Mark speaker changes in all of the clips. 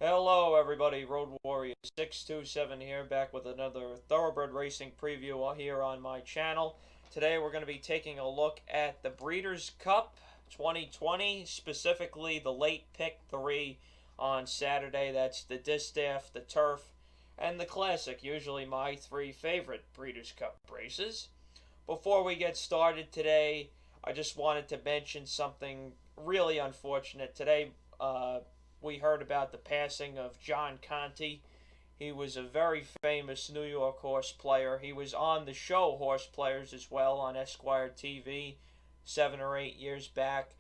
Speaker 1: Hello, everybody. Road Warrior 627 here, back with another Thoroughbred Racing preview here on my channel. Today, we're going to be taking a look at the Breeders' Cup 2020, specifically the late pick 3 on Saturday. That's the Distaff, the Turf, and the Classic. Usually, my 3 favorite Breeders' Cup races. Before we get started today, I just wanted to mention something really unfortunate. Today, we heard about the passing of John Conti. He was a very famous New York horse player. He was on the show Horse Players as well on Esquire TV 7 or 8 years back.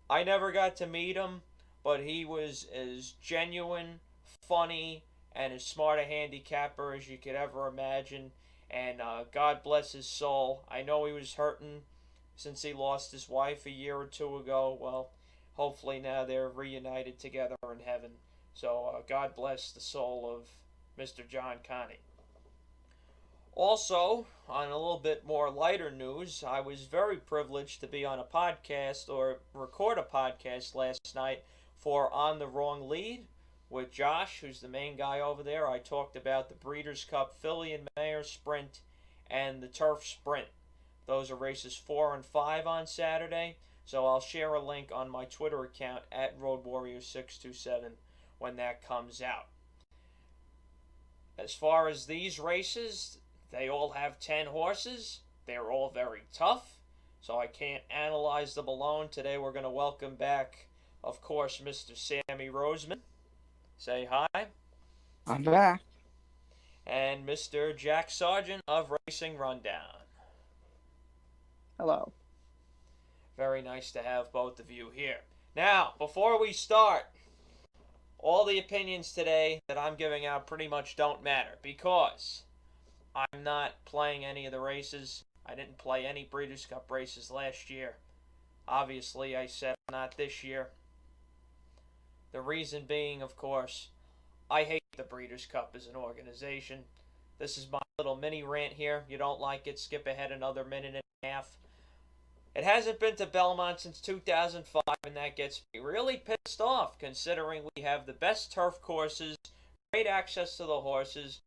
Speaker 1: I never got to meet him, but he was as genuine, funny, and as smart a handicapper as you could ever imagine. And God bless his soul. I know he was hurting since he lost his wife a year or two ago. Well, hopefully now they're reunited together in heaven. So God bless the soul of Mr. John Conti. Also, on a little bit more lighter news, I was very privileged to be on a podcast or record a podcast last night for On the Wrong Lead with Josh, who's the main guy over there. I talked about the Breeders' Cup Filly and Mare Sprint and the Turf Sprint. Those are races 4 and 5 on Saturday. So I'll share a link on my Twitter account at RoadWarrior627 when that comes out. As far as these races, they all have 10 horses. They're all very tough, so I can't analyze them alone. Today we're going to welcome back, of course, Mr. Sammy Roseman. Say hi.
Speaker 2: I'm back.
Speaker 1: And Mr. Jack Sargent of Racing Rundown.
Speaker 2: Hello.
Speaker 1: Very nice to have both of you here. Now, before we start, all the opinions today that I'm giving out pretty much don't matter because I'm not playing any of the races. I didn't play any Breeders' Cup races last year. Obviously, I said not this year. The reason being, of course, I hate the Breeders' Cup as an organization. This is my little mini rant here. You don't like it, skip ahead another minute and a half. It hasn't been to Belmont since 2005, and that gets me really pissed off considering we have the best turf courses, great access to the horses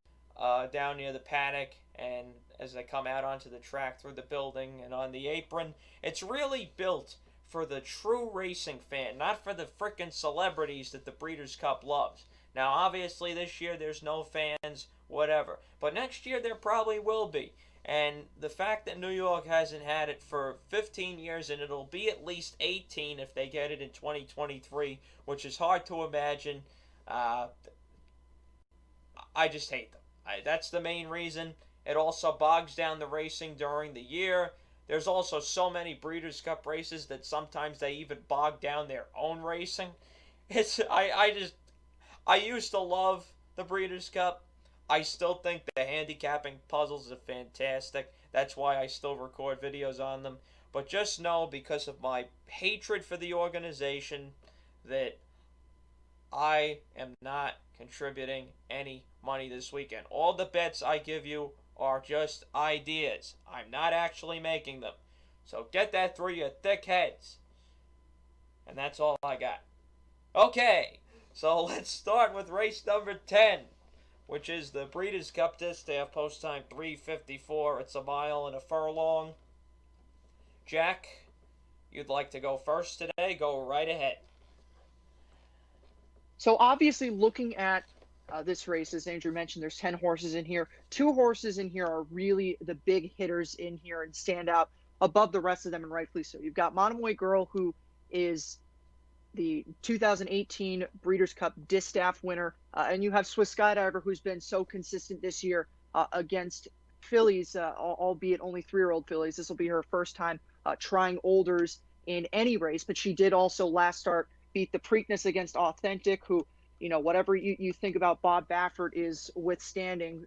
Speaker 1: down near the paddock, and as they come out onto the track through the building and on the apron. It's really built for the true racing fan, not for the frickin' celebrities that the Breeders' Cup loves. Now, obviously, this year there's no fans, whatever. But next year there probably will be. And the fact that New York hasn't had it for 15 years, and it'll be at least 18 if they get it in 2023, which is hard to imagine, I just hate them. That's the main reason. It also bogs down the racing during the year. There's also so many Breeders' Cup races that sometimes they even bog down their own racing. I used to love the Breeders' Cup. I still think the handicapping puzzles are fantastic. That's why I still record videos on them. But just know, because of my hatred for the organization, that I am not contributing any money this weekend. All the bets I give you are just ideas. I'm not actually making them. So get that through your thick heads. And that's all I got. Okay, so let's start with race number 10, which is the Breeders' Cup Distaff, post time 3:54. It's a mile and a furlong. Jack, you'd like to go first today? Go right ahead.
Speaker 2: So obviously looking at this race, as Andrew mentioned, there's 10 horses in here. 2 horses in here are really the big hitters in here and stand out above the rest of them, and rightfully so. You've got Monomoy Girl, who is the 2018 Breeders' Cup Distaff winner, and you have Swiss Skydiver, who's been so consistent this year against fillies, albeit only 3-year-old fillies. This will be her first time trying olders in any race, but she did also last start beat the Preakness against Authentic, who, you know, whatever you think about Bob Baffert is withstanding.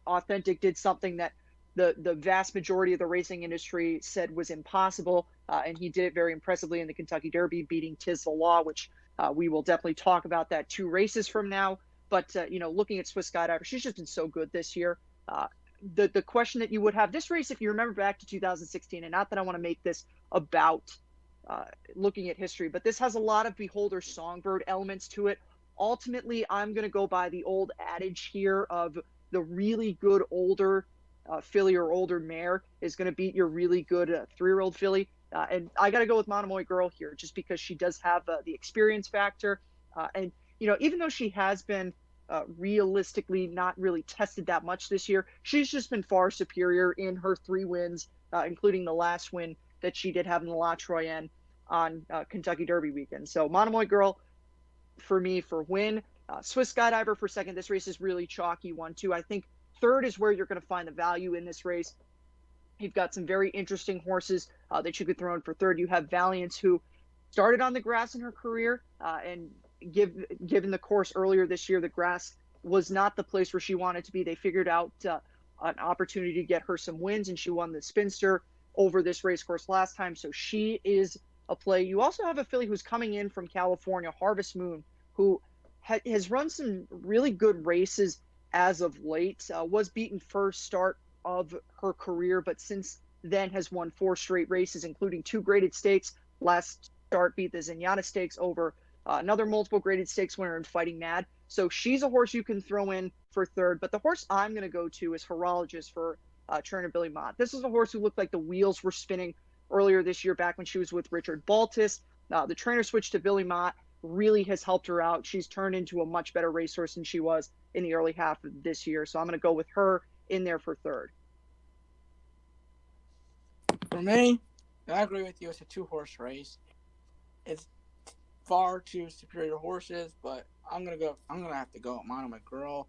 Speaker 2: Authentic did something that the vast majority of the racing industry said was impossible, and he did it very impressively in the Kentucky Derby, beating Tiz the Law, which we will definitely talk about that 2 races from now. But you know, looking at Swiss Skydiver, she's just been so good this year. The question that you would have this race, if you remember back to 2016, and not that I want to make this about looking at history, but this has a lot of Beholder Songbird elements to it. Ultimately, I'm going to go by the old adage here of the really good older filly or older mare is going to beat your really good 3-year-old filly. And I got to go with Monomoy Girl here just because she does have the experience factor. And, even though she has been realistically not really tested that much this year, she's just been far superior in her 3 wins, including the last win that she did have in the La Troyenne on Kentucky Derby weekend. So Monomoy Girl for me for win. Swiss Skydiver for second. This race is really chalky 1-2. I think third is where you're going to find the value in this race. You've got some very interesting horses that you could throw in for third. You have Valiance, who started on the grass in her career, and given the course earlier this year, the grass was not the place where she wanted to be. They figured out an opportunity to get her some wins, and she won the Spinster over this race course last time. So she is a play. You also have a filly who's coming in from California, Harvest Moon, who has run some really good races as of late. Was beaten first start of her career, but since then has won 4 straight races, including 2 graded stakes. Last start beat the Zenyatta Stakes over another multiple graded stakes winner in Fighting Mad. So she's a horse you can throw in for third. But the horse I'm going to go to is Horologist for trainer Billy Mott. This is a horse who looked like the wheels were spinning earlier this year back when she was with Richard Baltus. The trainer switch to Billy Mott really has helped her out. She's turned into a much better racehorse than she was in the early half of this year. So I'm going to go with her in there for third.
Speaker 3: For me, I agree with you. It's a 2-horse race. It's far 2 superior horses, but I'm gonna have to go with Monomoy Girl.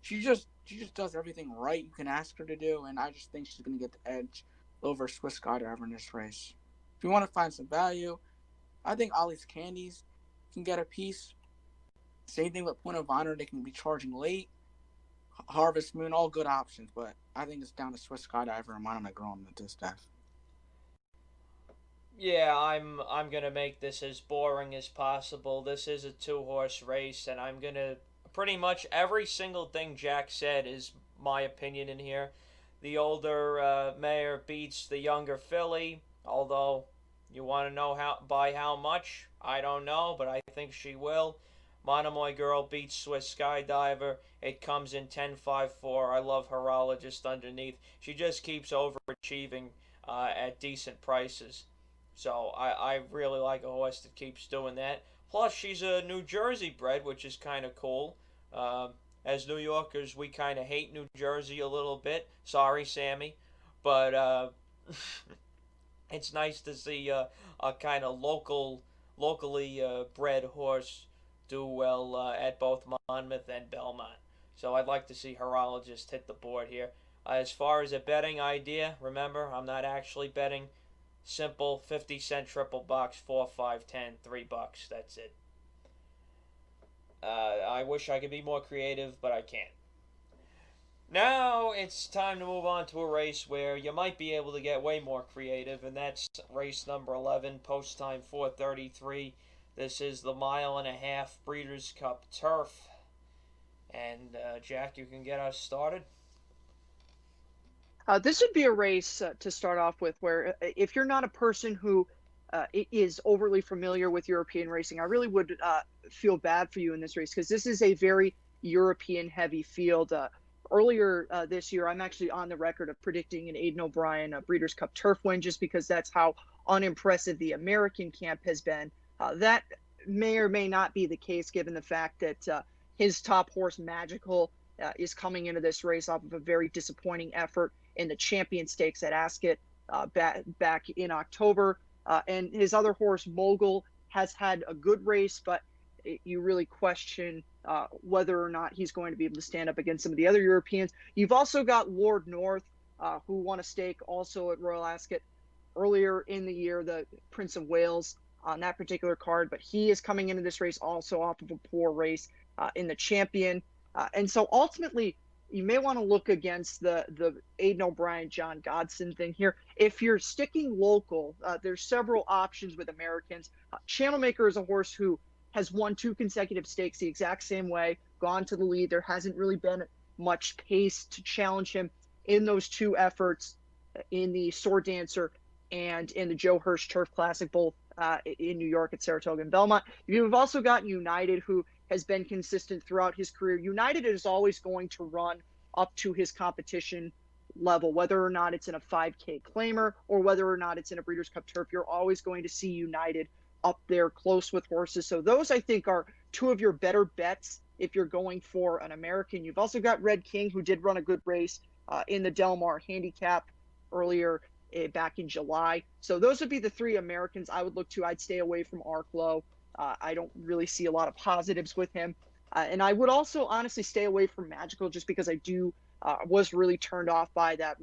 Speaker 3: She just does everything right you can ask her to do, and I just think she's gonna get the edge over Swiss Skydiver in this race. If you want to find some value, I think Ollie's Candies can get a piece. Same thing with Point of Honor, they can be charging late. Harvest Moon, all good options, but I think it's down to Swiss Skydiver and Monomoy Girl in the Distaff.
Speaker 1: Yeah, I'm gonna make this as boring as possible. This is a 2-horse race, and I'm gonna pretty much every single thing Jack said is my opinion in here. The older mare beats the younger filly, although you want to know how much? I don't know, but I think she will. Monomoy Girl beats Swiss Skydiver. It comes in 10.54. I love Horologist underneath. She just keeps overachieving at decent prices. So I really like a horse that keeps doing that. Plus, she's a New Jersey bred, which is kind of cool. As New Yorkers, we kind of hate New Jersey a little bit. Sorry, Sammy. But it's nice to see a kind of locally bred horse do well at both Monmouth and Belmont. So I'd like to see Horologist hit the board here. As far as a betting idea, remember, I'm not actually betting. Simple 50-cent triple box, 4, 5, 10, $3. That's it. I wish I could be more creative, but I can't. Now it's time to move on to a race where you might be able to get way more creative, and that's race number 11, post time 4:33. This is the 1.5-mile Breeders' Cup Turf. And Jack, you can get us started.
Speaker 2: This would be a race to start off with where if you're not a person who is overly familiar with European racing, I really would feel bad for you in this race because this is a very European heavy field. Earlier this year, I'm actually on the record of predicting an Aidan O'Brien Breeders' Cup Turf win just because that's how unimpressive the American camp has been. That may or may not be the case given the fact that his top horse, Magical, is coming into this race off of a very disappointing effort in the Champion Stakes at Ascot back in October. And his other horse, Mogul, has had a good race, but you really question whether or not he's going to be able to stand up against some of the other Europeans. You've also got Lord North, who won a stake also at Royal Ascot earlier in the year, the Prince of Wales on that particular card, but he is coming into this race also off of a poor race in the Champion. And so ultimately, you may want to look against the Aidan O'Brien, John Godson thing here. If you're sticking local, there's several options with Americans. Channelmaker is a horse who has won 2 consecutive stakes the exact same way, gone to the lead. There hasn't really been much pace to challenge him in those 2 efforts in the Sword Dancer and in the Joe Hirsch Turf Classic, both in New York at Saratoga and Belmont. You've also got United, who has been consistent throughout his career. United is always going to run up to his competition level, whether or not it's in a 5K claimer or whether or not it's in a Breeders' Cup Turf. You're always going to see United up there close with horses. So those, I think, are two of your better bets if you're going for an American. You've also got Red King, who did run a good race in the Del Mar Handicap earlier back in July. So those would be the three Americans I would look to. I'd stay away from Arklow. I don't really see a lot of positives with him. And I would also honestly stay away from Magical, just because I was really turned off by that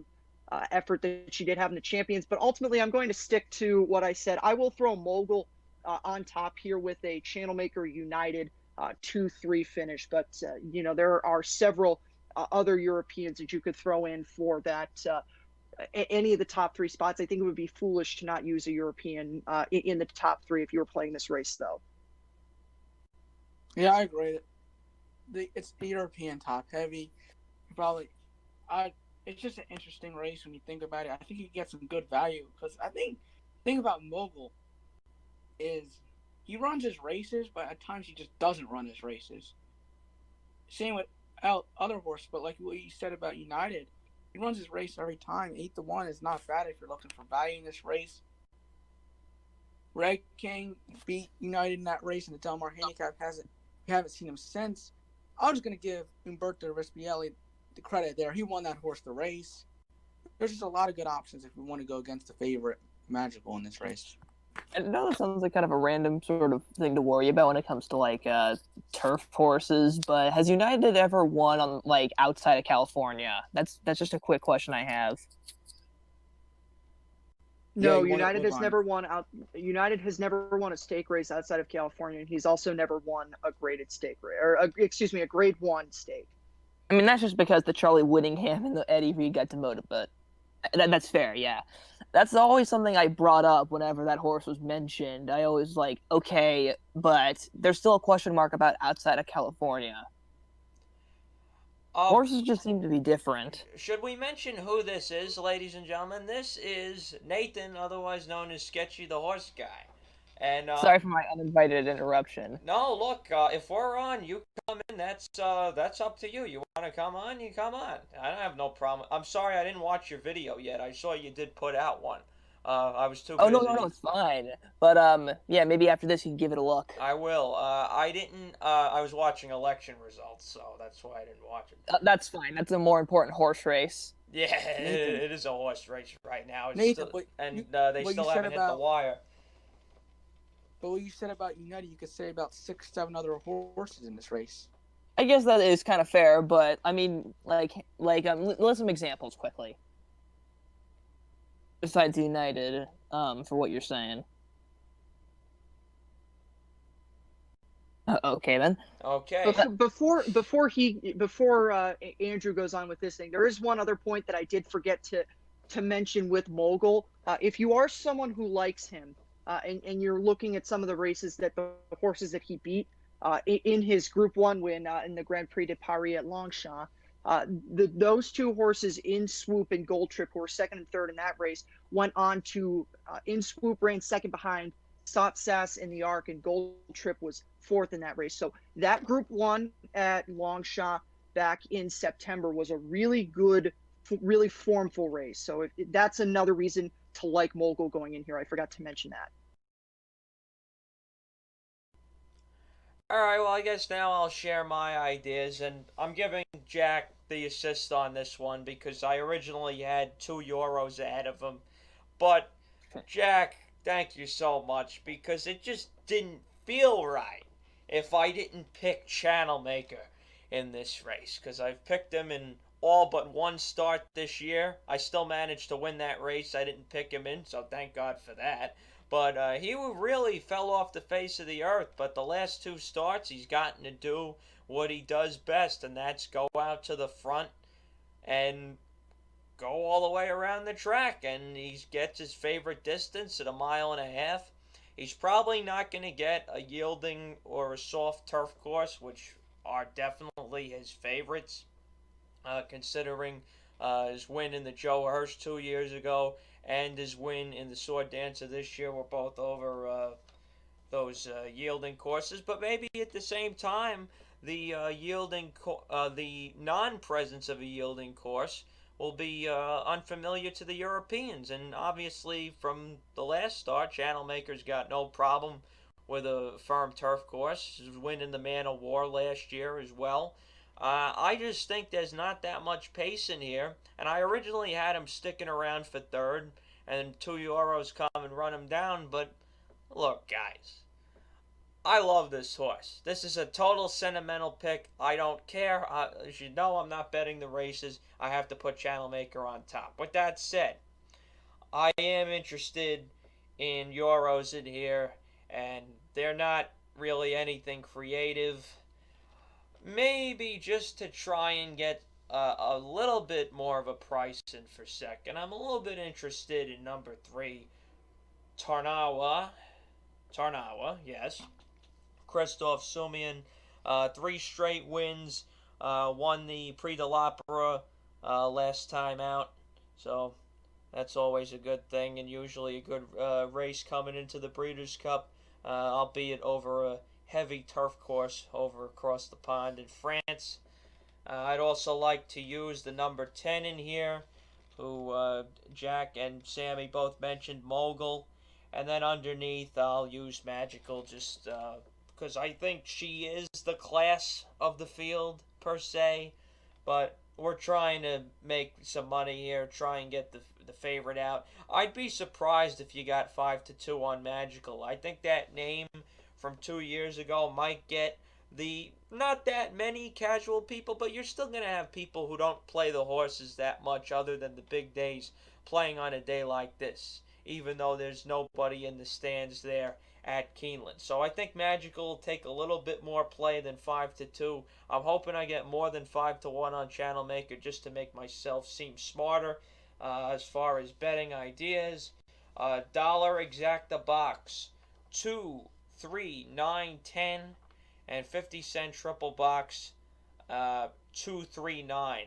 Speaker 2: effort that she did have in the Champions. But ultimately, I'm going to stick to what I said. I will throw Mogul on top here with a Channelmaker United 2-3 finish. But, there are several other Europeans that you could throw in for that. Any of the top three spots. I think it would be foolish to not use a European in the top three if you were playing this race, though.
Speaker 3: Yeah, I agree. It's the European top heavy. It's just an interesting race when you think about it. I think you get some good value because I think the thing about Mogul is he runs his races, but at times he just doesn't run his races. Same with other horses, but like what you said about United, he runs his race every time. 8-1 is not bad if you're looking for value in this race. Red King beat United in that race in the Del Mar Handicap. We haven't seen him since. I'm just going to give Umberto Respielli the credit there. He won that horse the race. There's just a lot of good options if you want to go against the favorite Magical in this race.
Speaker 4: I know that sounds like kind of a random sort of thing to worry about when it comes to like turf horses, but has United ever won on like outside of California? That's just a quick question I have.
Speaker 2: No, United has never won a stake race outside of California, and he's also never won a graded stake race, a grade 1 stake.
Speaker 4: I mean, that's just because the Charlie Whittingham and the Eddie Reed got demoted, but that's fair, yeah. That's always something I brought up whenever that horse was mentioned. I always like, okay, but there's still a question mark about outside of California. Horses just seem to be different.
Speaker 1: Should we mention who this is, ladies and gentlemen? This is Nathan, otherwise known as Sketchy the Horse Guy. And
Speaker 4: sorry for my uninvited interruption.
Speaker 1: No, look, if we're on, you come in. That's up to you. You want to come on, you come on. I don't have no problem. I'm sorry I didn't watch your video yet. I saw you did put out one. I was too busy.
Speaker 4: Oh, no, it's fine. But, yeah, maybe after this you can give it a look.
Speaker 1: I will. I didn't, I was watching election results, so that's why I didn't watch it.
Speaker 4: That's fine. That's a more important horse race.
Speaker 1: Yeah, it is a horse race right now. It's
Speaker 3: Nathan,
Speaker 1: they still haven't hit the wire.
Speaker 3: But what you said about United, you could say about 6-7 other horses in this race.
Speaker 4: I guess that is kind of fair, but, I mean, let's some examples quickly. Besides United, for what you're saying. Okay, then.
Speaker 1: Okay.
Speaker 2: Before Andrew goes on with this thing, there is one other point that I did forget to mention with Mogul. If you are someone who likes him, and you're looking at some of the races that the horses that he beat in his Group 1 win in the Grand Prix de Paris at Longchamp, those two horses, In Swoop and Gold Trip, who were second and third in that race, went on to In Swoop ran second behind Sot Sass in the Arc, and Gold Trip was fourth in that race. So that Group 1 at Longchamp back in September was a really good, really formful race. So that's another reason to like Mogul going in here. I forgot to mention that.
Speaker 1: Alright, well, I guess now I'll share my ideas, and I'm giving Jack the assist on this one because I originally had 2 euros ahead of him. But, Jack, thank you so much, because it just didn't feel right if I didn't pick Channelmaker in this race, because I've picked him in all but one start this year. I still managed to win that race. I didn't pick him in, so thank God for that. But he really fell off the face of the earth. But the last 2 starts, he's gotten to do what he does best, and that's go out to the front and go all the way around the track. And he gets his favorite distance at 1.5 miles. He's probably not going to get a yielding or a soft turf course, which are definitely his favorites, considering his win in the Joe Hurst 2 years ago and his win in the Sword Dancer this year were both over those yielding courses, but maybe at the same time, the the non-presence of a yielding course will be unfamiliar to the Europeans. And obviously, from the last start, Channel Maker's got no problem with a firm turf course. He was winning the Man of War last year as well. I just think there's not that much pace in here, and I originally had him sticking around for third, and 2 euros come and run him down. But look, guys, I love this horse. This is a total sentimental pick. I don't care. As you know, I'm not betting the races. I have to put Channel Maker on top. With that said, I am interested in euros in here, and they're not really anything creative. Maybe just to try and get a little bit more of a price in for second, I'm a little bit interested in number 3, Tarnawa, yes. Christoph Sumian, 3 straight wins, won the Prix de l'Opera last time out, so that's always a good thing, and usually a good race coming into the Breeders' Cup, albeit over a heavy turf course over across the pond in France. I'd also like to use the number 10 in here, who Jack and Sammy both mentioned, Mogul. And then underneath, I'll use Magical just because I think she is the class of the field, per se. But we're trying to make some money here, try and get the favorite out. I'd be surprised if you got 5-2 on Magical. I think that name from 2 years ago might get the not that many casual people, but you're still going to have people who don't play the horses that much other than the big days playing on a day like this, even though there's nobody in the stands there at Keeneland. So I think Magical will take a little bit more play than 5-2. I'm hoping I get more than 5-1 on Channel Maker just to make myself seem smarter as far as betting ideas. Dollar exacta box, 2, 3, 9, 10, and 50-cent triple box, 2, 3, 9.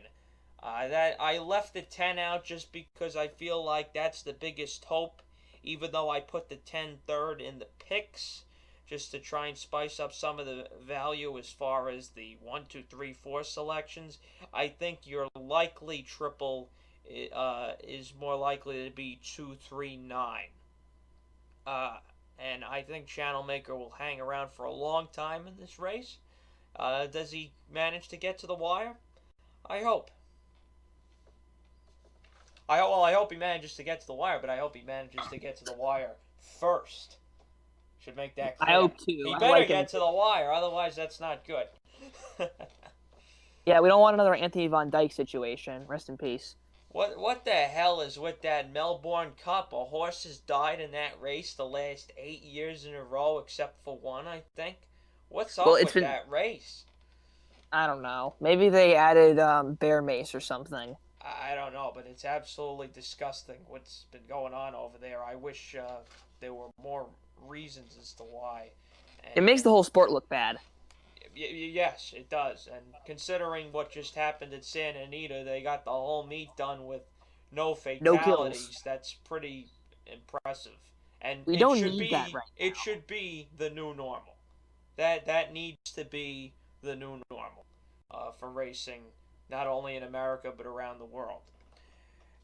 Speaker 1: That I left the 10 out just because I feel like that's the biggest hope, even though I put the 10 third in the picks just to try and spice up some of the value as far as the 1, 2, 3, 4 selections. I think your likely triple is more likely to be 2, 3, 9. And I think Channel Maker will hang around for a long time in this race. Does he manage to get to the wire? I hope. I hope he manages to get to the wire, but I hope he manages to get to the wire first. Should make that clear.
Speaker 4: I hope too.
Speaker 1: He better get to the wire, otherwise that's not good.
Speaker 4: Yeah, we don't want another Anthony Van Dyke situation. Rest in peace.
Speaker 1: What the hell is with that Melbourne Cup? A horse has died in that race the last 8 years in a row, except for one, I think. What's up with that race?
Speaker 4: I don't know. Maybe they added bear mace or something.
Speaker 1: I don't know, but it's absolutely disgusting what's been going on over there. I wish there were more reasons as to why.
Speaker 4: It makes the whole sport look bad.
Speaker 1: Yes, it does. And considering what just happened at Santa Anita, they got the whole meet done with no fatalities. That's pretty impressive. And
Speaker 4: we don't need that right now.
Speaker 1: It should be the new normal. That needs to be the new normal for racing, not only in America but around the world.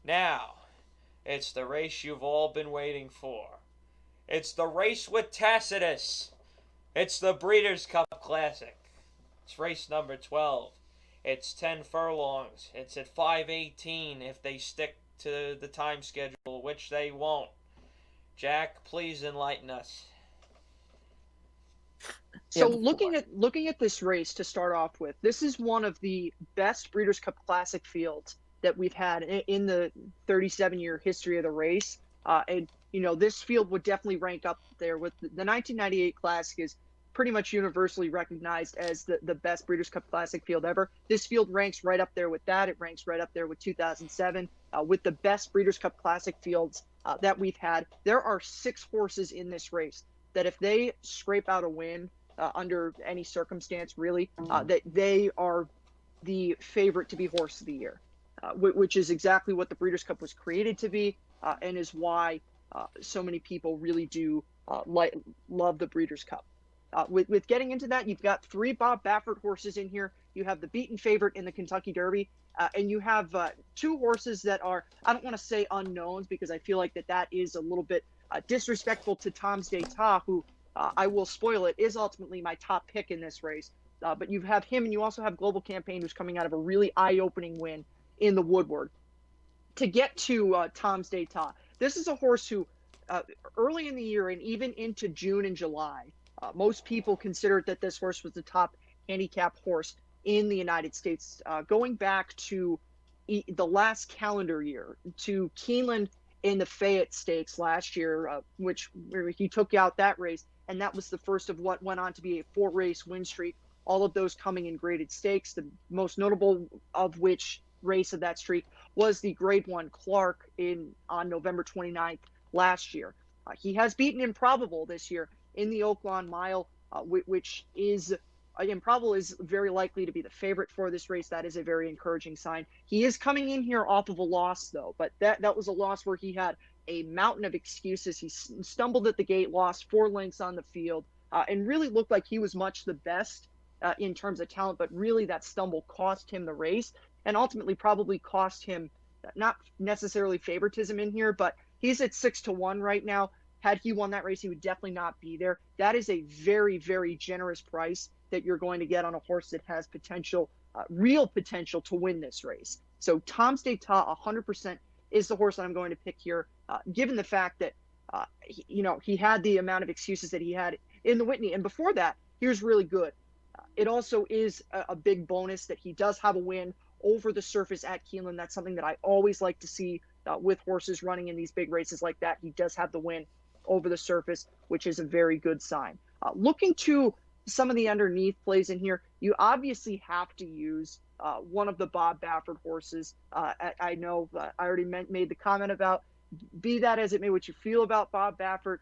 Speaker 1: Now, it's the race you've all been waiting for. It's the race with Tacitus. It's the Breeders' Cup Classic. It's race number 12. It's 10 furlongs. It's at 5:18 if they stick to the time schedule, which they won't. Jack, please enlighten us.
Speaker 2: So looking at this race to start off with, this is one of the best Breeders' Cup Classic fields that we've had in the 37-year history of the race. And this field would definitely rank up there with the 1998 Classic is pretty much universally recognized as the best Breeders' Cup Classic field ever. This field ranks right up there with that. It ranks right up there with 2007 with the best Breeders' Cup Classic fields that we've had. There are 6 horses in this race that if they scrape out a win under any circumstance, really, that they are the favorite to be horse of the year, which is exactly what the Breeders' Cup was created to be, and is why so many people really do love the Breeders' Cup. With getting into that, you've got 3 Bob Baffert horses in here. You have the beaten favorite in the Kentucky Derby, and you have 2 horses that are, I don't want to say unknowns, because I feel like that is a little bit disrespectful to Tom's d'Etat, who, I will spoil it, is ultimately my top pick in this race. But you have him, and you also have Global Campaign, who's coming out of a really eye-opening win in the Woodward. To get to Tom's d'Etat, this is a horse who, early in the year and even into June and July, most people considered that this horse was the top handicap horse in the United States, going back to the last calendar year, to Keeneland in the Fayette Stakes last year, where he took out that race, and that was the first of what went on to be a 4-race win streak, all of those coming in graded stakes, the most notable of which race of that streak was the Grade 1 Clark on November 29th last year. He has beaten Improbable this year in the Oaklawn Mile, which is Improbable is very likely to be the favorite for this race. That is a very encouraging sign. He is coming in here off of a loss, though, but that was a loss where he had a mountain of excuses. He stumbled at the gate, lost 4 lengths on the field, and really looked like he was much the best in terms of talent, but really that stumble cost him the race, and ultimately probably cost him not necessarily favoritism in here, but he's at 6-1 right now. Had he won that race, he would definitely not be there. That is a very, very generous price that you're going to get on a horse that has potential, real potential to win this race. So Tom's d'Etat 100% is the horse that I'm going to pick here, given the fact that, he had the amount of excuses that he had in the Whitney. And before that, he was really good. It also is a big bonus that he does have a win over the surface at Keeneland. That's something that I always like to see with horses running in these big races like that. He does have the win over the surface, which is a very good sign. Looking to some of the underneath plays in here, you obviously have to use one of the Bob Baffert horses. I know I already made the comment about, be that as it may, what you feel about Bob Baffert.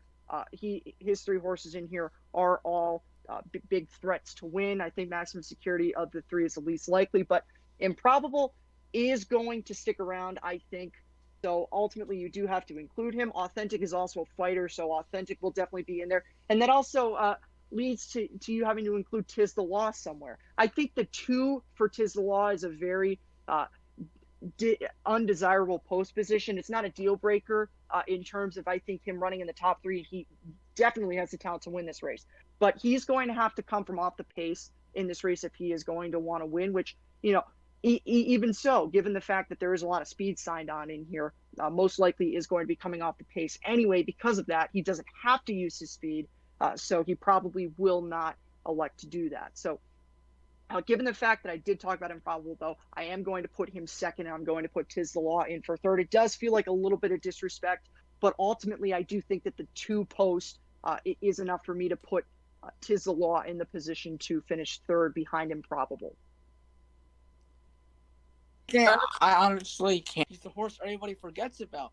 Speaker 2: His 3 horses in here are all big threats to win. I think Maximum Security of the 3 is the least likely, but Improbable is going to stick around, I think. So ultimately, you do have to include him. Authentic is also a fighter, so Authentic will definitely be in there. And that also leads to you having to include Tiz the Law somewhere. I think the 2 for Tiz the Law is a very undesirable post position. It's not a deal breaker in terms of, I think, him running in the top 3. He definitely has the talent to win this race. But he's going to have to come from off the pace in this race if he is going to want to win, which, even so, given the fact that there is a lot of speed signed on in here, most likely is going to be coming off the pace anyway. Because of that, he doesn't have to use his speed, so he probably will not elect to do that. So given the fact that I did talk about Improbable, though, I am going to put him second, and I'm going to put Tiz the Law in for third. It does feel like a little bit of disrespect, but ultimately I do think that the 2 post is enough for me to put Tiz the Law in the position to finish third behind Improbable.
Speaker 3: Yeah, I honestly can't. He's the horse everybody forgets about.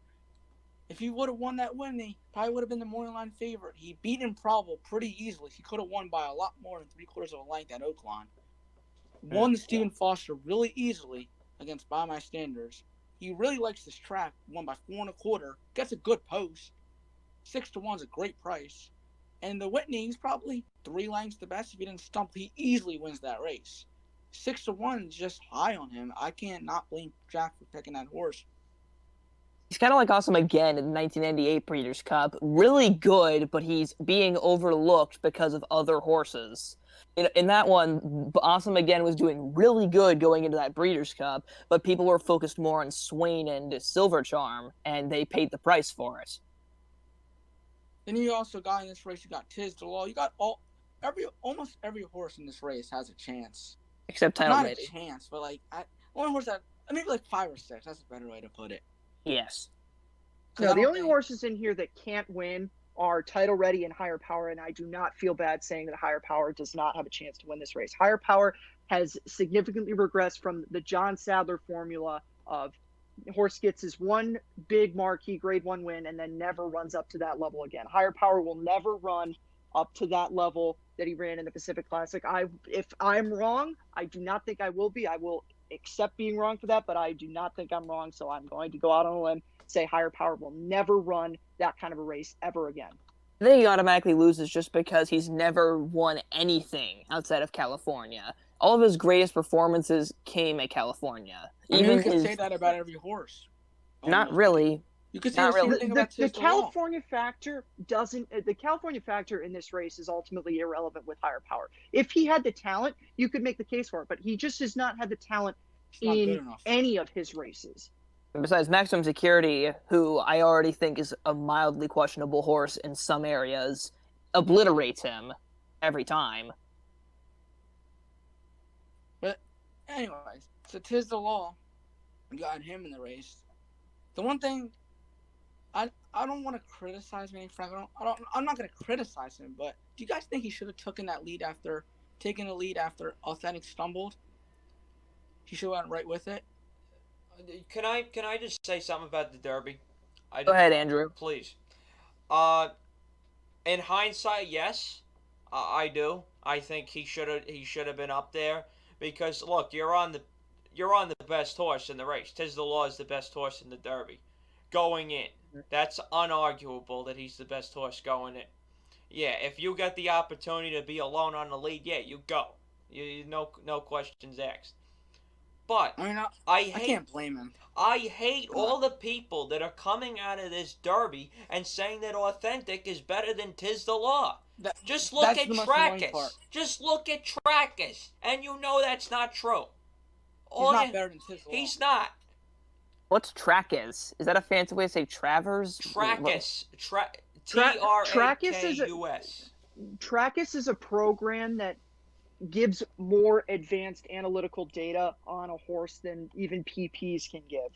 Speaker 3: If he would have won that win, he probably would have been the morning line favorite. He beat Improbable pretty easily. He could have won by a lot more than 3/4 of a length at Oaklawn. Won the Stephen Foster really easily against By My Standards. He really likes this track. Won by 4 1/4. Gets a good post. 6-1 is a great price. And the Whitney, he's probably 3 lengths the best. If he didn't stump, he easily wins that race. 6-1 is just high on him. I can't not blame Jack for picking that horse.
Speaker 4: He's kind of like Awesome Again in the 1998 Breeders' Cup. Really good, but he's being overlooked because of other horses. In that one, Awesome Again was doing really good going into that Breeders' Cup, but people were focused more on Swain and Silver Charm, and they paid the price for it.
Speaker 3: Then you also got in this race, you got Tiz the Law. You got almost every horse in this race has a chance.
Speaker 4: Except Title
Speaker 3: Not
Speaker 4: Ready.
Speaker 3: a chance, but only horse that maybe 5 or 6. That's a better way to put it.
Speaker 4: Yes.
Speaker 2: No, the only horses in here that can't win are Title Ready and Higher Power, and I do not feel bad saying that Higher Power does not have a chance to win this race. Higher Power has significantly regressed from the John Sadler formula of horse gets his one big marquee Grade 1 win and then never runs up to that level again. Higher Power will never run up to that level that he ran in the Pacific Classic. If I'm wrong, I do not think I will be. I will accept being wrong for that, but I do not think I'm wrong, so I'm going to go out on a limb, say Higher Power will never run that kind of a race ever again.
Speaker 4: I think he automatically loses just because he's never won anything outside of California. All of his greatest performances came at California.
Speaker 3: I mean,
Speaker 4: Even
Speaker 3: we could
Speaker 4: his
Speaker 3: say that about every horse.
Speaker 4: not
Speaker 3: Almost.
Speaker 4: really.
Speaker 3: You could say
Speaker 4: Not
Speaker 3: the same
Speaker 4: really.
Speaker 3: thing about
Speaker 2: The
Speaker 3: Tiz the Law.
Speaker 2: California factor doesn't. The California factor in this race is ultimately irrelevant with higher power. If he had the talent, you could make the case for it, but he just has not had the talent
Speaker 3: It's not good
Speaker 2: in
Speaker 3: enough.
Speaker 2: any of his races.
Speaker 4: Besides Maximum Security, who I already think is a mildly questionable horse in some areas, obliterates him every time.
Speaker 3: But anyways, so Tiz the Law got him in the race. The one thing I don't want to criticize Manny Frank. I'm not gonna criticize him, but do you guys think he should have taken the lead after Authentic stumbled? He should have went right with it.
Speaker 1: Can I just say something about the Derby?
Speaker 4: Go ahead, Andrew.
Speaker 1: Please. In hindsight, yes, I do. I think he should have been up there because look, you're on the best horse in the race. Tiz the Law is the best horse in the Derby, going in. That's unarguable that he's the best horse going in. Yeah, if you get the opportunity to be alone on the lead, yeah, you go. You no questions asked. But
Speaker 3: I mean,
Speaker 1: I
Speaker 3: can't blame him.
Speaker 1: I hate all the people that are coming out of this Derby and saying that Authentic is better than Tiz the Law. Just look at Trackus. Just look at Trackus, and you know that's not true.
Speaker 3: He's not better than Tiz the Law.
Speaker 1: He's not.
Speaker 4: What's Trackus? Is that a fancy way to say Travers?
Speaker 1: Trackus. T-R-A-K-U-S.
Speaker 2: Trackus is a program that gives more advanced analytical data on a horse than even PPs can give.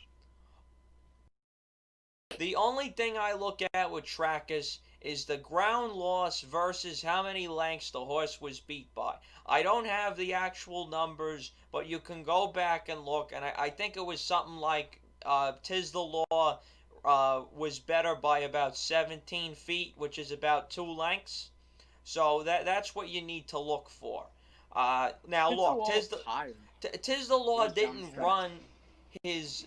Speaker 1: The only thing I look at with Trackus is the ground loss versus how many lengths the horse was beat by. I don't have the actual numbers, but you can go back and look, and I think it was something like Tiz the Law was better by about 17 feet, which is about 2 lengths. So that's what you need to look for. Now look, Tiz the Law didn't run his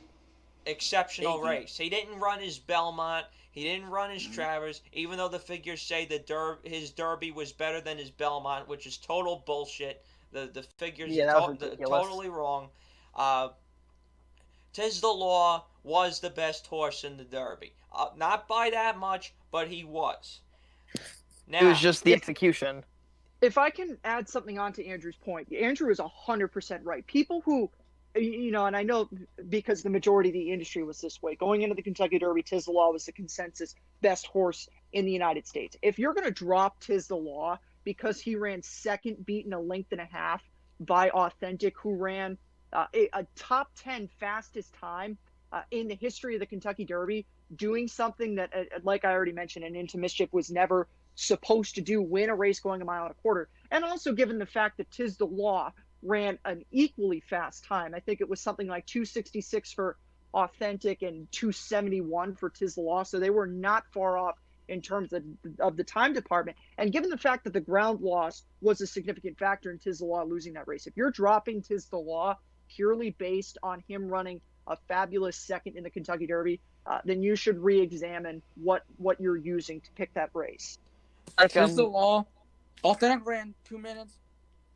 Speaker 1: exceptional race. He didn't run his Belmont. He didn't run his Travers, even though the figures say that his Derby was better than his Belmont, which is total bullshit. The figures are totally wrong. Tiz the Law was the best horse in the Derby. Not by that much, but he was. Now,
Speaker 4: it was just the execution.
Speaker 2: If I can add something on to Andrew's point, Andrew is 100% right. People who, and I know because the majority of the industry was this way, going into the Kentucky Derby, Tiz the Law was the consensus best horse in the United States. If you're going to drop Tiz the Law because he ran second, beaten a length and a half by Authentic, who ran a top 10 fastest time in the history of the Kentucky Derby, doing something that, like I already mentioned, an Into Mischief was never supposed to do, win a race going 1.25 miles. And also given the fact that Tiz the Law ran an equally fast time. I think it was something like 2:66 for Authentic and 2:71 for Tiz the Law. So they were not far off in terms of the time department. And given the fact that the ground loss was a significant factor in Tiz the Law losing that race, if you're dropping Tiz the Law purely based on him running a fabulous second in the Kentucky Derby, then you should re-examine what you're using to pick that race.
Speaker 3: Tiz the Law, Authentic ran 2 minutes,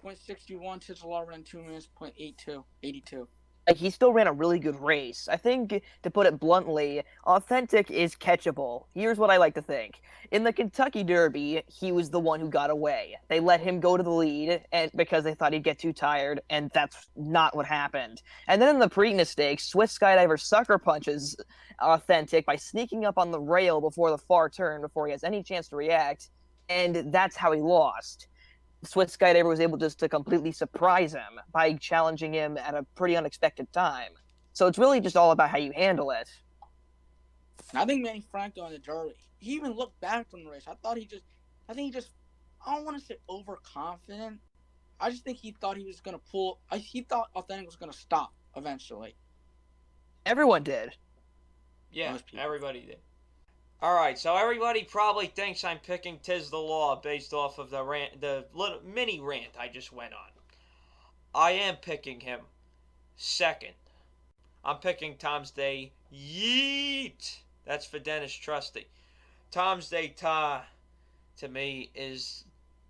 Speaker 3: 0.61. Tiz the Law ran 2 minutes, 0.82.
Speaker 4: He still ran a really good race. I think, to put it bluntly, Authentic is catchable. Here's what I like to think. In the Kentucky Derby, he was the one who got away. They let him go to the lead and because they thought he'd get too tired, and that's not what happened. And then in the Preakness Stakes, Swiss Skydiver sucker punches Authentic by sneaking up on the rail before the far turn before he has any chance to react, and that's how he lost. Swiss Skydiver was able just to completely surprise him by challenging him at a pretty unexpected time. So it's really just all about how you handle it.
Speaker 3: I think Manny Franco in the Derby, he even looked back from the race. I think he just, I don't want to say overconfident. I just think he thought he was going to he thought Authentic was going to stop eventually.
Speaker 4: Everyone did.
Speaker 1: Yeah, everybody did. Alright, so everybody probably thinks I'm picking Tiz the Law based off of the little mini rant I just went on. I am picking him second. I'm picking Tom's Day Yeet. That's for Dennis Trusty. Tom's Day Ta to me, is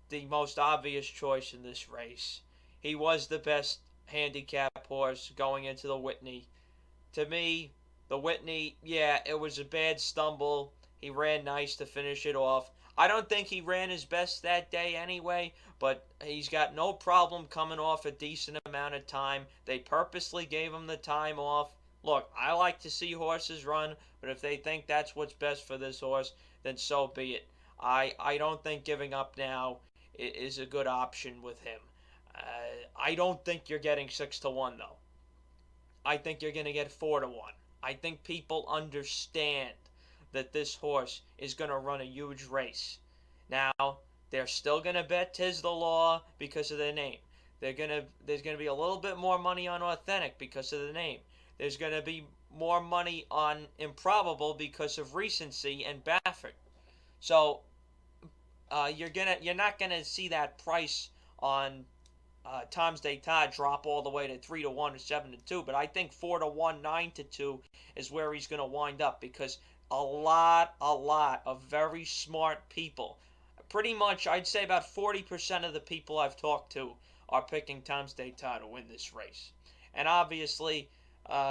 Speaker 1: the most obvious choice in this race. He was the best handicap horse going into the Whitney. To me, the Whitney, yeah, it was a bad stumble. He ran nice to finish it off. I don't think he ran his best that day anyway, but he's got no problem coming off a decent amount of time. They purposely gave him the time off. Look, I like to see horses run, but if they think that's what's best for this horse, then so be it. I don't think giving up now is a good option with him. I don't think you're getting 6-1 though. I think you're going to get 4-1. I think people understand that this horse is going to run a huge race. Now, they're still going to bet 'Tis the Law because of the name. There's going to be a little bit more money on Authentic because of the name. There's going to be more money on Improbable because of recency and Baffert. So you're not going to see that price on Tom's D'Etat drop all the way to 3-1 or 7-2, but I think 4-1, 9-2 is where he's going to wind up because a lot of very smart people, pretty much I'd say about 40% of the people I've talked to are picking Tom's D'Etat to win this race. And obviously,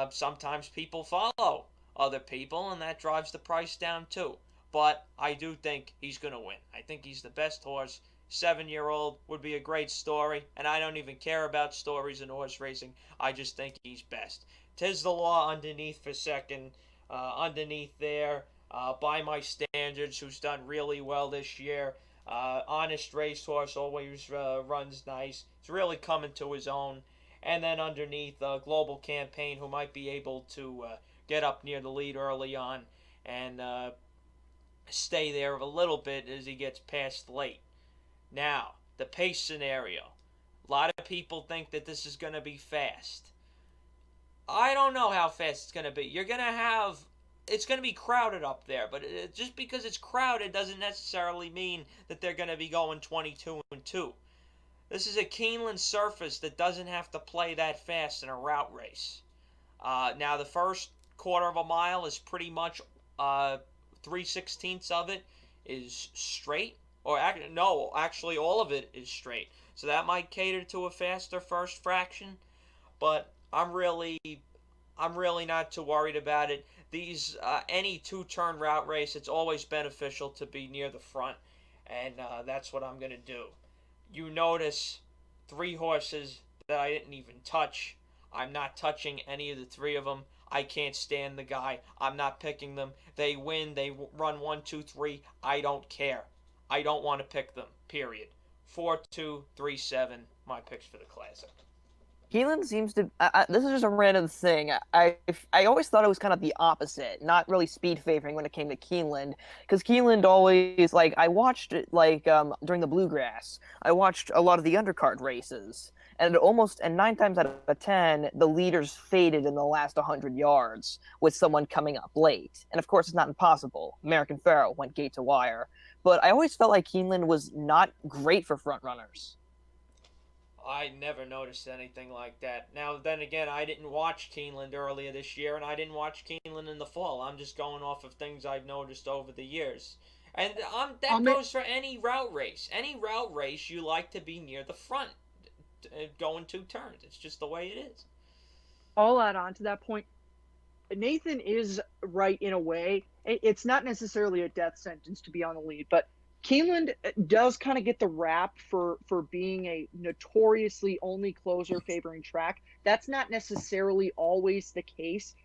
Speaker 1: sometimes people follow other people, and that drives the price down too. But I do think he's going to win. I think he's the best horse. 7-year-old would be a great story, and I don't even care about stories in horse racing. I just think he's best. 'Tis the Law underneath for second. Underneath there, by my standards, who's done really well this year. Honest Racehorse always runs nice. He's really coming to his own. And then underneath, Global Campaign, who might be able to get up near the lead early on and stay there a little bit as he gets past late. Now, the pace scenario. A lot of people think that this is going to be fast. I don't know how fast it's going to be. It's going to be crowded up there, but just because it's crowded doesn't necessarily mean that they're going to be going 22-2. This is a Keeneland surface that doesn't have to play that fast in a route race. Now, the first quarter of a mile is pretty much 3/16 of it is straight. Actually all of it is straight. So that might cater to a faster first fraction, but I'm really not too worried about it. These any two-turn route race, it's always beneficial to be near the front, and that's what I'm going to do. You notice 3 horses that I didn't even touch. I'm not touching any of the 3 of them. I can't stand the guy. I'm not picking them. They win. They run 1, 2, 3. I don't care. I don't want to pick them, period. 4, 2, 3, 7, my picks for the Classic.
Speaker 4: Keeneland seems to. This is just a random thing. I always thought it was kind of the opposite, not really speed favoring when it came to Keeneland, because Keeneland always I watched it during the Bluegrass. I watched a lot of the undercard races, and 9 times out of 10, the leaders faded in the last 100 yards with someone coming up late. And of course, it's not impossible. American Pharoah went gate to wire, but I always felt like Keeneland was not great for front runners.
Speaker 1: I never noticed anything like that. Now, then again, I didn't watch Keeneland earlier this year, and I didn't watch Keeneland in the fall. I'm just going off of things I've noticed over the years. And that goes for any route race. Any route race, you like to be near the front, going 2 turns. It's just the way it is.
Speaker 2: I'll add on to that point. Nathan is right in a way. It's not necessarily a death sentence to be on the lead, but Keeneland does kind of get the rap for being a notoriously only closer favoring track. That's not necessarily always the case.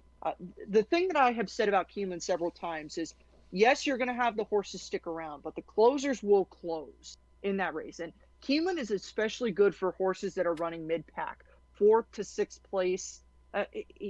Speaker 2: The thing that I have said about Keeneland several times is, yes, you're going to have the horses stick around, but the closers will close in that race. And Keeneland is especially good for horses that are running mid-pack, 4th to 6th place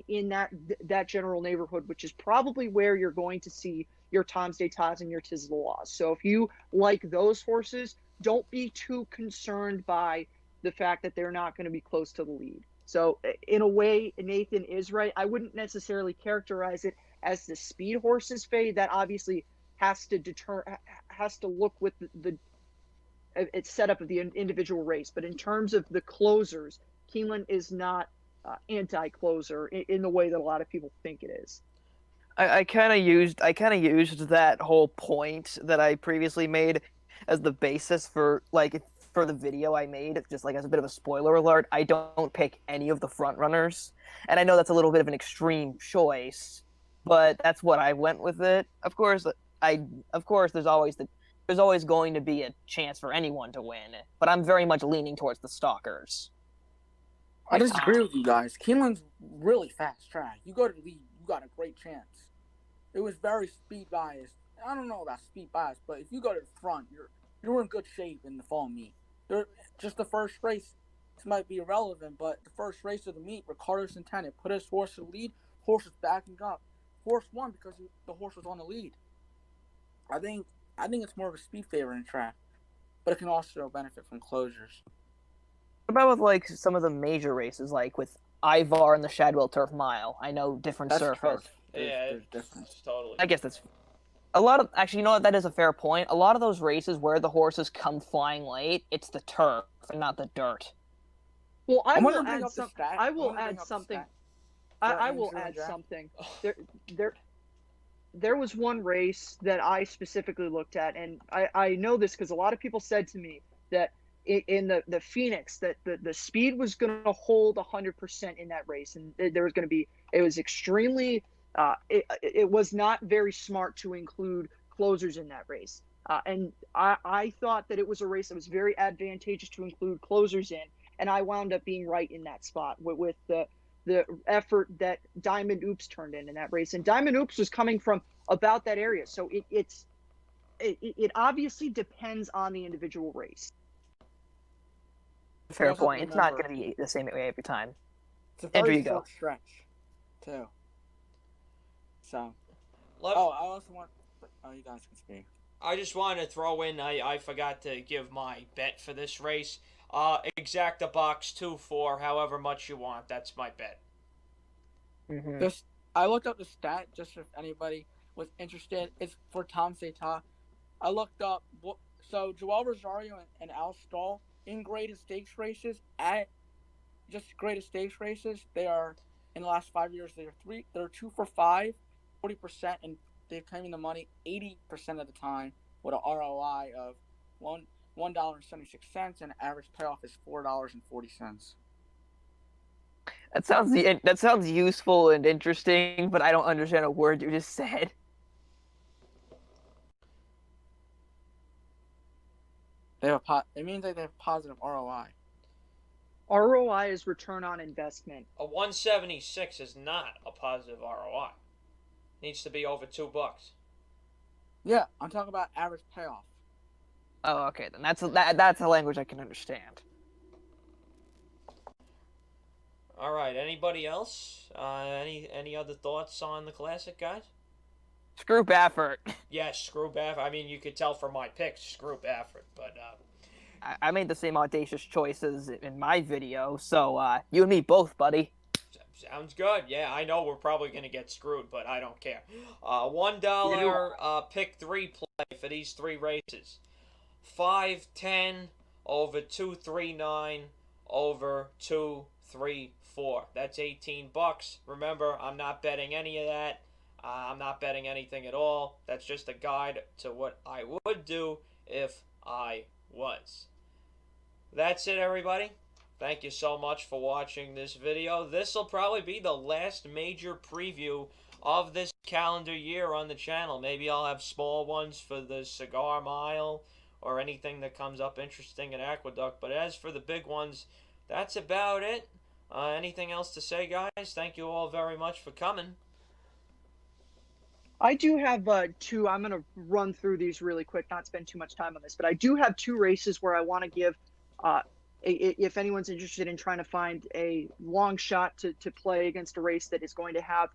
Speaker 2: in that general neighborhood, which is probably where you're going to see your Tom's D'Etats and your 'Tis the Law. So if you like those horses, don't be too concerned by the fact that they're not going to be close to the lead. So in a way, Nathan is right. I wouldn't necessarily characterize it as the speed horses fade. That obviously has to look with the it's setup of the individual race. But in terms of the closers, Keeneland is not anti-closer in the way that a lot of people think it is.
Speaker 4: I kind of used that whole point that I previously made as the basis for for the video I made, just like as a bit of a spoiler alert, I don't pick any of the front runners, and I know that's a little bit of an extreme choice, but that's what I went with it. Of course there's always going to be a chance for anyone to win, but I'm very much leaning towards the stalkers.
Speaker 3: I disagree with you guys. Keeneland's really fast track. You go to the lead, you got a great chance. It was very speed biased. I don't know about speed bias, but if you go to the front, you're in good shape in the fall meet. Just the first race, this might be irrelevant, but the first race of the meet, Ricardo Centeno put his horse to the lead. Horse was backing up. Horse won because the horse was on the lead. I think it's more of a speed favor in track, but it can also benefit from closures.
Speaker 4: What about with like some of the major races, like with Ivar and the Shadwell Turf Mile? I know different
Speaker 3: That's
Speaker 4: surface.
Speaker 3: turf.
Speaker 1: Yeah,
Speaker 3: There's difference.
Speaker 1: Totally.
Speaker 4: I guess that's a lot of actually. You know what? That is a fair point. A lot of those races where the horses come flying late, it's the turf and not the dirt.
Speaker 2: Well, I
Speaker 3: I'm
Speaker 2: will
Speaker 3: gonna bring
Speaker 2: add
Speaker 3: up the
Speaker 2: some.
Speaker 3: stat.
Speaker 2: I
Speaker 3: I'm
Speaker 2: will
Speaker 3: gonna bring
Speaker 2: add
Speaker 3: up the
Speaker 2: something.
Speaker 3: stat.
Speaker 2: I will
Speaker 3: Andrew and
Speaker 2: add
Speaker 3: Jack.
Speaker 2: something. There was one race that I specifically looked at, and I know this because a lot of people said to me that in the Phoenix that the speed was going to hold 100% in that race, and there was going to be it was extremely it was not very smart to include closers in that race, and I thought that it was a race that was very advantageous to include closers in, and I wound up being right in that spot with the effort that Diamond Oops turned in that race. And Diamond Oops was coming from about that area. So it obviously depends on the individual race.
Speaker 4: Fair
Speaker 3: also
Speaker 4: point. It's not
Speaker 3: remember-
Speaker 4: going to be the same way every time.
Speaker 3: It's a
Speaker 4: Andrew,
Speaker 3: very
Speaker 4: you go.
Speaker 3: short stretch, too. So,
Speaker 1: Let-
Speaker 3: I also want. Oh, you guys can speak.
Speaker 1: I just wanted to throw in, I forgot to give my bet for this race. Exact a box 2 for however much you want. That's my bet.
Speaker 4: Mm-hmm.
Speaker 3: I looked up the stat just if anybody was interested. It's for Tom Seta. I looked up. So Joel Rosario and Al Stahl in graded stakes races at just graded stakes races. They are in the last 5 years. They're 2 for 5, 40%, and they've come in the money 80% of the time with an ROI of $1.76 and an average payoff is $4.40.
Speaker 4: That sounds useful and interesting, but I don't understand a word you just said.
Speaker 3: It means that they have positive ROI.
Speaker 2: ROI is return on investment.
Speaker 1: A 176 is not a positive ROI. Needs to be over $2.
Speaker 3: Yeah, I'm talking about average payoff.
Speaker 4: Oh, okay, then that's a language I can understand.
Speaker 1: All right. Anybody else? Any other thoughts on the classic, guys?
Speaker 4: Screw Baffert.
Speaker 1: Yes, screw Baffert. I mean, you could tell from my picks, screw Baffert, but
Speaker 4: I made the same audacious choices in my video, so you and me both, buddy.
Speaker 1: sounds good. Yeah, I know we're probably gonna get screwed, but I don't care. $1 pick 3 play for these 3 races. 5-10 over 239 over 234. That's $18. Remember, I'm not betting any of that. I'm not betting anything at all. That's just a guide to what I would do if I was. That's it, everybody. Thank you so much for watching this video. This will probably be the last major preview of this calendar year on the channel. Maybe I'll have small ones for the Cigar Mile or anything that comes up interesting at Aqueduct. But as for the big ones, that's about it. Anything else to say, guys? Thank you all very much for coming.
Speaker 2: I do have 2. I'm going to run through these really quick, not spend too much time on this, but I do have 2 races where I want to give, if anyone's interested in trying to find a long shot to play against a race that is going to have,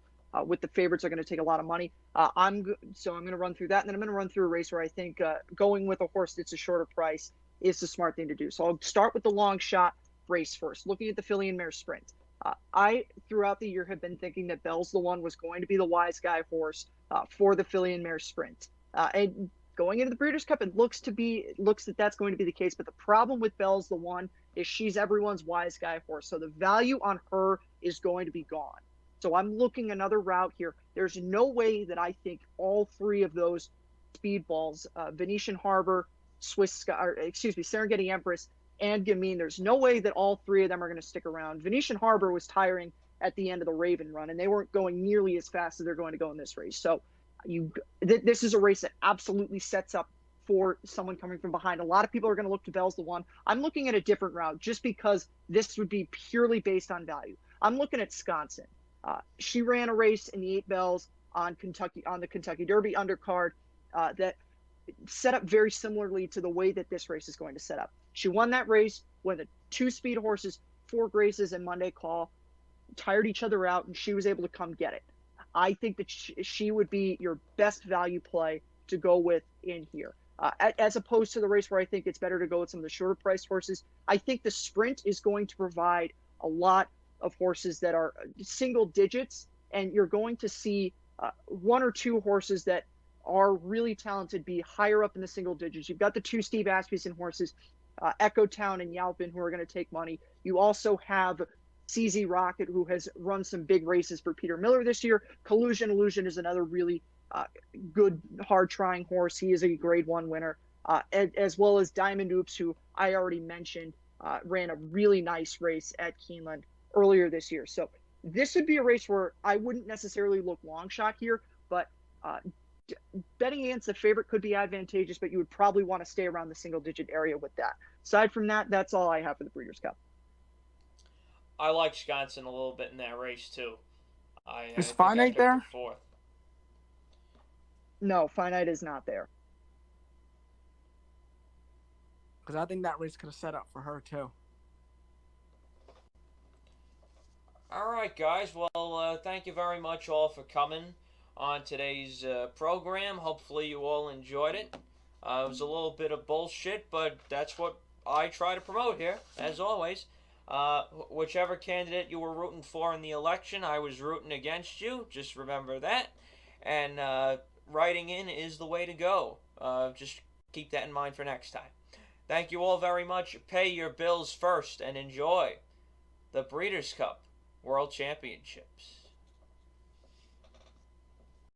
Speaker 2: with the favorites are going to take a lot of money. I'm going to run through that, and then I'm going to run through a race where I think going with a horse that's a shorter price is the smart thing to do. So I'll start with the long shot race first, looking at the filly and mare sprint. I, throughout the year, have been thinking that Bell's the One was going to be the wise guy horse for the filly and mare sprint. And going into the Breeders' Cup, it looks that that's going to be the case. But the problem with Bell's the One is she's everyone's wise guy horse. So the value on her is going to be gone. So I'm looking another route here. There's no way that I think all 3 of those speedballs, Venetian Harbor, Serengeti Empress and Gamine. There's no way that all three of them are going to stick around. Venetian Harbor was tiring at the end of the Raven run, and they weren't going nearly as fast as they're going to go in this race. So this is a race that absolutely sets up for someone coming from behind. A lot of people are going to look to Bell's the One. I'm looking at a different route just because this would be purely based on value. I'm looking at Sconson. She ran a race in the 8 Bells on the Kentucky Derby undercard that set up very similarly to the way that this race is going to set up. She won that race when the 2 speed horses, 4 Graces and Monday Call, tired each other out, and she was able to come get it. I think that she would be your best value play to go with in here. As opposed to the race where I think it's better to go with some of the shorter priced horses. I think the sprint is going to provide a lot of horses that are single digits, and you're going to see 1 or 2 horses that are really talented be higher up in the single digits. You've got the 2 Steve Asmussen horses, Echo Town and Yalpin, who are going to take money. You also have CZ Rocket, who has run some big races for Peter Miller this year. Collusion Illusion is another really good, hard-trying horse. He is a Grade 1 winner, as well as Diamond Oops, who I already mentioned, ran a really nice race at Keeneland earlier this year. So this would be a race where I wouldn't necessarily look long shot here, but betting against the favorite could be advantageous, but you would probably want to stay around the single-digit area with that. Aside from that, that's all I have for the Breeders' Cup.
Speaker 1: I like Sconson a little bit in that race, too.
Speaker 3: Is Finite there?
Speaker 1: 4th.
Speaker 2: No, Finite is not there.
Speaker 3: Because I think that race could have set up for her, too.
Speaker 1: All right, guys. Well, thank you very much all for coming on today's program. Hopefully you all enjoyed it. It was a little bit of bullshit, but that's what I try to promote here, as always. Whichever candidate you were rooting for in the election, I was rooting against you. Just remember that. And writing in is the way to go. Just keep that in mind for next time. Thank you all very much. Pay your bills first and enjoy the Breeders' Cup World Championships.